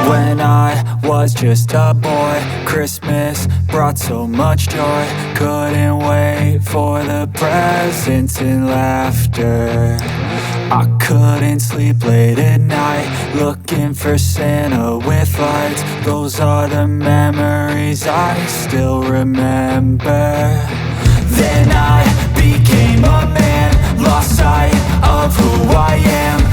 When I was just a boy, Christmas brought so much joy. Couldn't wait for the presents and laughter. I couldn't sleep late at night, looking for Santa with lights. Those are the memories I still remember. Then I became a man, lost sight of who I am.